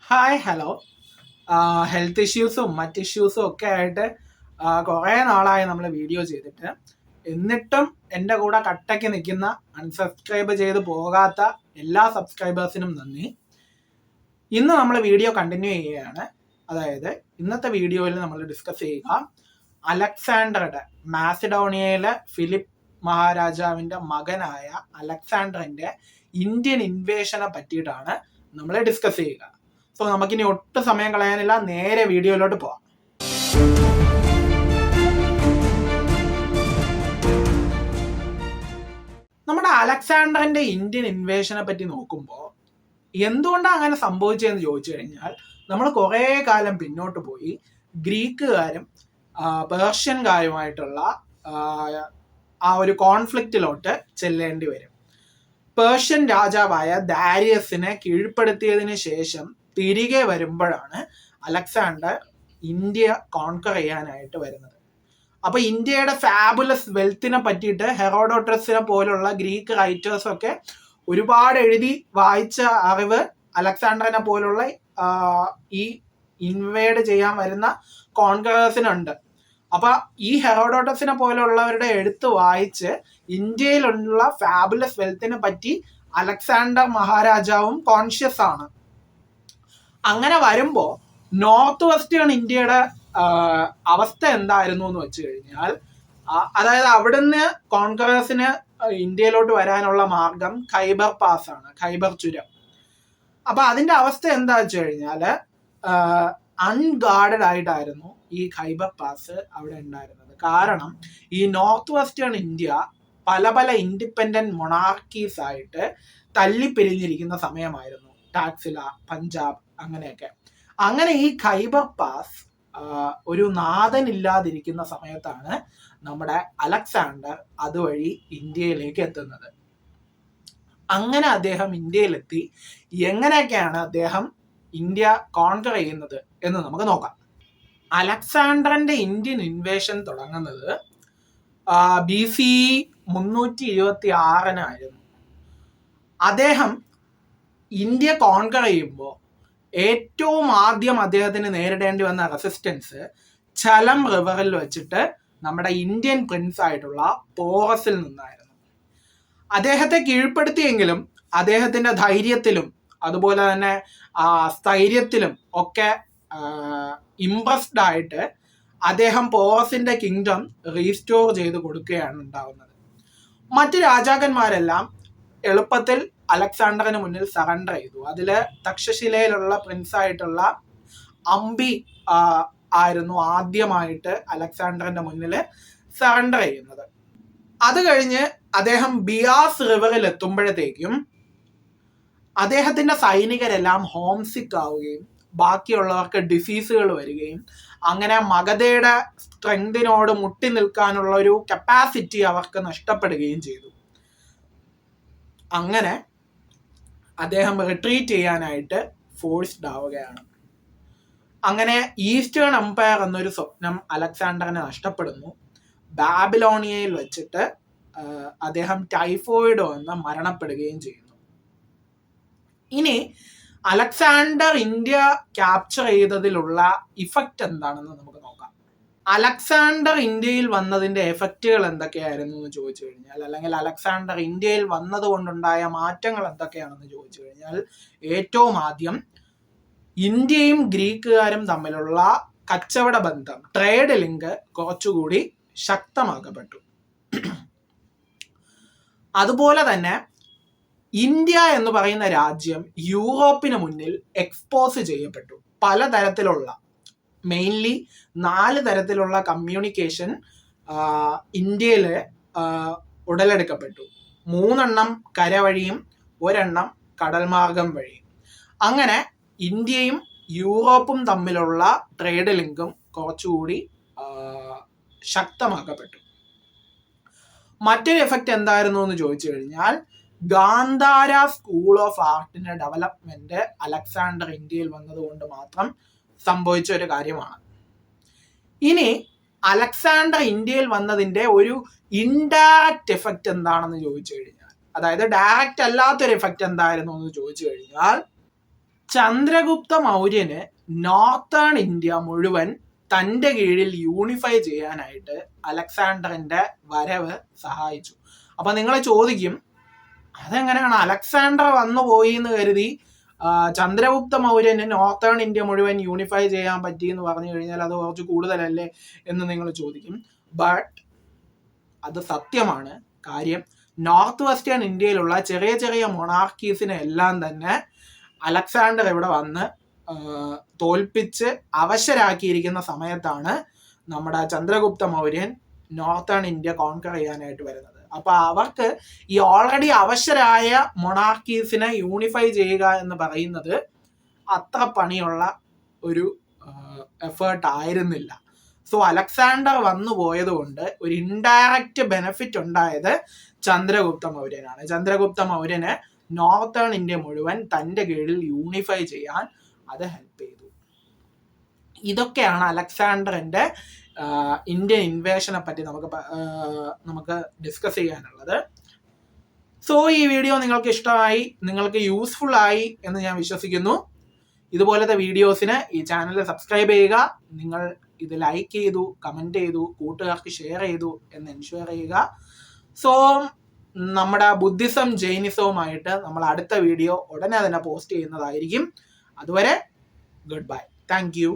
Hi hello. Health ഇഷ്യൂസും മറ്റ് ഇഷ്യൂസും ഒക്കെ ആയിട്ട് കുറേ നാളായി നമ്മൾ വീഡിയോ ചെയ്തിട്ട്. എന്നിട്ടും എൻ്റെ കൂടെ കട്ടയ്ക്ക് നിൽക്കുന്ന അൺസബ്സ്ക്രൈബ് ചെയ്ത് പോകാത്ത എല്ലാ സബ്സ്ക്രൈബേഴ്സിനും നന്ദി. ഇന്ന് നമ്മൾ വീഡിയോ കണ്ടിന്യൂ ചെയ്യുകയാണ്. അതായത് ഇന്നത്തെ വീഡിയോയിൽ നമ്മൾ ഡിസ്കസ് ചെയ്യുക അലക്സാണ്ടറുടെ, മാസിഡോണിയയിലെ ഫിലിപ്പ് മഹാരാജാവിൻ്റെ മകനായ അലക്സാണ്ടറിൻ്റെ ഇന്ത്യൻ ഇൻവേഷനെ പറ്റിയിട്ടാണ് നമ്മൾ ഡിസ്കസ് ചെയ്യുക. സോ നമുക്കിനി ഒട്ടും സമയം കളയാനില്ല, നേരെ വീഡിയോയിലോട്ട് പോവാം. നമ്മുടെ അലക്സാണ്ടറിന്റെ ഇന്ത്യൻ ഇൻവേഷനെ പറ്റി നോക്കുമ്പോൾ എന്തുകൊണ്ടാണ് അങ്ങനെ സംഭവിച്ചതെന്ന് ചോദിച്ചു കഴിഞ്ഞാൽ, നമ്മൾ കുറേ കാലം പിന്നോട്ട് പോയി ഗ്രീക്കുകാരും പേർഷ്യൻകാരുമായിട്ടുള്ള ആ ഒരു കോൺഫ്ലിക്റ്റിലോട്ട് ചെല്ലേണ്ടി വരും. പേർഷ്യൻ രാജാവായ ദാരിയസിനെ കീഴ്പ്പെടുത്തിയതിന് ശേഷം തിരികെ വരുമ്പോഴാണ് അലക്സാണ്ടർ ഇന്ത്യ കോൺകർ ചെയ്യാനായിട്ട് വരുന്നത്. അപ്പൊ ഇന്ത്യയുടെ ഫാബുലസ് വെൽത്തിനെ പറ്റിയിട്ട് ഹെറോഡോട്ടസിനെ പോലുള്ള ഗ്രീക്ക് റൈറ്റേഴ്സ് ഒക്കെ ഒരുപാട് എഴുതി വായിച്ച അറിവ് അലക്സാണ്ടറിനെ പോലുള്ള ഈ ഇൻവേഡ് ചെയ്യാൻ വരുന്ന കോൺകറേഴ്സിനുണ്ട്. അപ്പൊ ഈ ഹെറോഡോട്ടസിനെ പോലുള്ളവരുടെ എഴുത്ത് വായിച്ച് ഇന്ത്യയിലുള്ള ഫാബുലസ് വെൽത്തിനെ പറ്റി അലക്സാണ്ടർ മഹാരാജാവും കോൺഷ്യസ് ആണ്. അങ്ങനെ വരുമ്പോ നോർത്ത് വെസ്റ്റേൺ ഇന്ത്യയുടെ അവസ്ഥ എന്തായിരുന്നു എന്ന് വെച്ച് കഴിഞ്ഞാൽ, അതായത് അവിടുന്ന് കോൺകറേഴ്സിന് ഇന്ത്യയിലോട്ട് വരാനുള്ള മാർഗം ഖൈബർ പാസ് ആണ്, ഖൈബർ ചുരം. അപ്പൊ അതിന്റെ അവസ്ഥ എന്താ വെച്ച് കഴിഞ്ഞാല് അൺഗാർഡഡ് ആയിട്ടായിരുന്നു ഈ ഖൈബർ പാസ് അവിടെ ഉണ്ടായിരുന്നത്. കാരണം ഈ നോർത്ത് വെസ്റ്റേൺ ഇന്ത്യ പല പല ഇൻഡിപെൻഡന്റ് മൊണാർക്കീസ് ആയിട്ട് തല്ലിപ്പിരിഞ്ഞിരിക്കുന്ന സമയമായിരുന്നു. ടാക്സില, പഞ്ചാബ്, അങ്ങനെയൊക്കെ. അങ്ങനെ ഈ ഖൈബർ പാസ് ഒരു നാഥനില്ലാതിരിക്കുന്ന സമയത്താണ് നമ്മുടെ അലക്സാണ്ടർ അതുവഴി ഇന്ത്യയിലേക്ക് എത്തുന്നത്. അങ്ങനെ അദ്ദേഹം ഇന്ത്യയിലെത്തി. എങ്ങനെയൊക്കെയാണ് അദ്ദേഹം ഇന്ത്യ കോൺകർ ചെയ്യുന്നത് എന്ന് നമുക്ക് നോക്കാം. അലക്സാണ്ടറിന്റെ ഇന്ത്യൻ ഇൻവേഷൻ തുടങ്ങുന്നത് BC 326 അദ്ദേഹം ഇന്ത്യ കോൺകർ ചെയ്യുമ്പോൾ ഏറ്റവും ആദ്യം അദ്ദേഹത്തിന് നേരിടേണ്ടി വന്ന റെസിസ്റ്റൻസ് ഝലം റിവറിൽ വെച്ചിട്ട് നമ്മുടെ ഇന്ത്യൻ പ്രിൻസ് ആയിട്ടുള്ള പോറസിൽ നിന്നായിരുന്നു. അദ്ദേഹത്തെ കീഴ്പ്പെടുത്തിയെങ്കിലും അദ്ദേഹത്തിന്റെ ധൈര്യത്തിലും അതുപോലെ തന്നെ സ്ഥൈര്യത്തിലും ഒക്കെ ഇംപ്രസ്ഡ് ആയിട്ട് അദ്ദേഹം പോറസിന്റെ കിങ്ഡം റീസ്റ്റോർ ചെയ്ത് കൊടുക്കുകയാണ് ഉണ്ടാവുന്നത്. മറ്റ് രാജാക്കന്മാരെല്ലാം എളുപ്പത്തിൽ അലക്സാണ്ടറിന് മുന്നിൽ സറണ്ടർ ചെയ്തു. അതില് തക്ഷശിലയിലുള്ള പ്രിൻസ് ആയിട്ടുള്ള അംബി ആയിരുന്നു ആദ്യമായിട്ട് അലക്സാണ്ടറിന്റെ മുന്നിൽ സറണ്ടർ ചെയ്യുന്നത്. അത് കഴിഞ്ഞ് അദ്ദേഹം ബിയാസ് റിവറിൽ എത്തുമ്പോഴത്തേക്കും അദ്ദേഹത്തിന്റെ സൈനികരെല്ലാം ഹോംസിക്ക് ആവുകയും ബാക്കിയുള്ളവർക്ക് ഡിസീസുകൾ വരികയും അങ്ങനെ മഗധയുടെ സ്ട്രെങ്തിനോട് മുട്ടി നിൽക്കാനുള്ള ഒരു കപ്പാസിറ്റി അവർക്ക് നഷ്ടപ്പെടുകയും ചെയ്തു. അങ്ങനെ അദ്ദേഹം റിട്രീറ്റ് ചെയ്യാനായിട്ട് ഫോഴ്സ്ഡ് ആവുകയാണ്. അങ്ങനെ ഈസ്റ്റേൺ എംപയർ എന്നൊരു സ്വപ്നം അലക്സാണ്ടറിന് നഷ്ടപ്പെടുന്നു. ബാബിലോണിയയിൽ വെച്ചിട്ട് അദ്ദേഹം ടൈഫോയിഡ് വന്ന് മരണപ്പെടുകയും ചെയ്യുന്നു. ഇനി അലക്സാണ്ടർ ഇന്ത്യ ക്യാപ്ചർ ചെയ്തതിലുള്ള ഇഫക്റ്റ് എന്താണെന്ന് നമുക്ക് നോക്കാം. അലക്സാണ്ടർ ഇന്ത്യയിൽ വന്നതിന്റെ എഫക്റ്റുകൾ എന്തൊക്കെയായിരുന്നു എന്ന് ചോദിച്ചു കഴിഞ്ഞാൽ, അല്ലെങ്കിൽ അലക്സാണ്ടർ ഇന്ത്യയിൽ വന്നത് കൊണ്ടുണ്ടായ മാറ്റങ്ങൾ എന്തൊക്കെയാണെന്ന് ചോദിച്ചു കഴിഞ്ഞാൽ, ഏറ്റവും ആദ്യം ഇന്ത്യയും ഗ്രീക്കുകാരും തമ്മിലുള്ള കച്ചവട ബന്ധം, ട്രേഡ് ലിങ്ക് കുറച്ചുകൂടി ശക്തമാക്കപ്പെട്ടു. അതുപോലെ തന്നെ ഇന്ത്യ എന്ന് പറയുന്ന രാജ്യം യൂറോപ്പിന് മുന്നിൽ എക്സ്പോസ് ചെയ്യപ്പെട്ടു. പലതരത്തിലുള്ള, മെയിൻലി 4 തരത്തിലുള്ള കമ്മ്യൂണിക്കേഷൻ ഇന്ത്യയിൽ ഉടലെടുക്കപ്പെട്ടു. 3 കരവഴിയും 1 കടൽ മാർഗം വഴിയും. അങ്ങനെ ഇന്ത്യയും യൂറോപ്പും തമ്മിലുള്ള ട്രേഡ് ലിങ്കും കുറച്ചുകൂടി ശക്തമാക്കപ്പെട്ടു. മറ്റൊരു എഫക്റ്റ് എന്തായിരുന്നു എന്ന് ചോദിച്ചു കഴിഞ്ഞാൽ, ഗാന്ധാര സ്കൂൾ ഓഫ് ആർട്ടിന്റെ ഡെവലപ്മെന്റ് അലക്സാണ്ടർ ഇന്ത്യയിൽ വന്നതുകൊണ്ട് മാത്രം സംഭവിച്ച ഒരു കാര്യമാണ്. ഇനി അലക്സാണ്ടർ ഇന്ത്യയിൽ വന്നതിന്റെ ഒരു ഇൻഡയറക്റ്റ് എഫക്റ്റ് എന്താണെന്ന് ചോദിച്ചു കഴിഞ്ഞാൽ, അതായത് ഡയറക്റ്റ് അല്ലാത്തൊരു എഫക്റ്റ് എന്തായിരുന്നു എന്ന് ചോദിച്ചു കഴിഞ്ഞാൽ, ചന്ദ്രഗുപ്ത മൗര്യന് നോർത്തേൺ ഇന്ത്യ മുഴുവൻ തൻ്റെ കീഴിൽ യൂണിഫൈ ചെയ്യാനായിട്ട് അലക്സാണ്ടറിന്റെ വരവ് സഹായിച്ചു. അപ്പൊ നിങ്ങൾ ചോദിക്കും, അതെങ്ങനെയാണ് അലക്സാണ്ടർ വന്നു പോയി എന്ന് കരുതി ചന്ദ്രഗുപ്ത മൗര്യന് നോർത്തേൺ ഇന്ത്യ മുഴുവൻ യൂണിഫൈ ചെയ്യാൻ പറ്റി എന്ന് പറഞ്ഞു കഴിഞ്ഞാൽ അത് കുറച്ച് കൂടുതലല്ലേ എന്ന് നിങ്ങൾ ചോദിക്കും. ബട്ട് അത് സത്യമാണ്. കാര്യം നോർത്ത് വെസ്റ്റേൺ ഇന്ത്യയിലുള്ള ചെറിയ ചെറിയ മൊണാർക്കീസിനെ എല്ലാം തന്നെ അലക്സാണ്ടർ ഇവിടെ വന്ന് തോൽപ്പിച്ച് അവശരാക്കിയിരിക്കുന്ന സമയത്താണ് നമ്മുടെ Chandragupta Mauryan northern India conquer ചെയ്യാനായിട്ട് വരുന്നത്. അപ്പൊ അവർക്ക് ഈ ഓൾറെഡി അവശരായ മൊണാർക്കീസിനെ യൂണിഫൈ ചെയ്യുക എന്ന് പറയുന്നത് അത്ര പണിയുള്ള ഒരു എഫേർട്ട് ആയിരുന്നില്ല. സോ അലക്സാണ്ടർ വന്നു പോയത് കൊണ്ട് ഒരു ഇൻഡയറക്റ്റ് ബെനിഫിറ്റ് ഉണ്ടായത് ചന്ദ്രഗുപ്ത മൗര്യനാണ്. ചന്ദ്രഗുപ്ത മൗര്യന് നോർത്തേൺ ഇന്ത്യ മുഴുവൻ തൻ്റെ കീഴിൽ യൂണിഫൈ ചെയ്യാൻ അത് ഹെൽപ്പ് ചെയ്തു. ഇതൊക്കെയാണ് അലക്സാണ്ടറിന്റെ ഇന്ത്യൻ ഇൻവേഷനെ പറ്റി നമുക്ക് ഡിസ്കസ് ചെയ്യാനുള്ളത്. സോ ഈ വീഡിയോ നിങ്ങൾക്ക് ഇഷ്ടമായി, നിങ്ങൾക്ക് യൂസ്ഫുൾ ആയി എന്ന് ഞാൻ വിശ്വസിക്കുന്നു. ഇതുപോലത്തെ വീഡിയോസിന് ഈ ചാനൽ സബ്സ്ക്രൈബ് ചെയ്യുക. നിങ്ങൾ ഇത് ലൈക്ക് ചെയ്തു, കമന്റ് ചെയ്തു, കൂട്ടുകാർക്ക് ഷെയർ ചെയ്തു എന്ന് എൻഷുവർ ചെയ്യുക. സോ നമ്മുടെ ബുദ്ധിസം ജൈനിസവുമായിട്ട് നമ്മൾ അടുത്ത വീഡിയോ ഉടനെ തന്നെ പോസ്റ്റ് ചെയ്യുന്നതായിരിക്കും. അതുവരെ ഗുഡ് ബൈ. Thank you.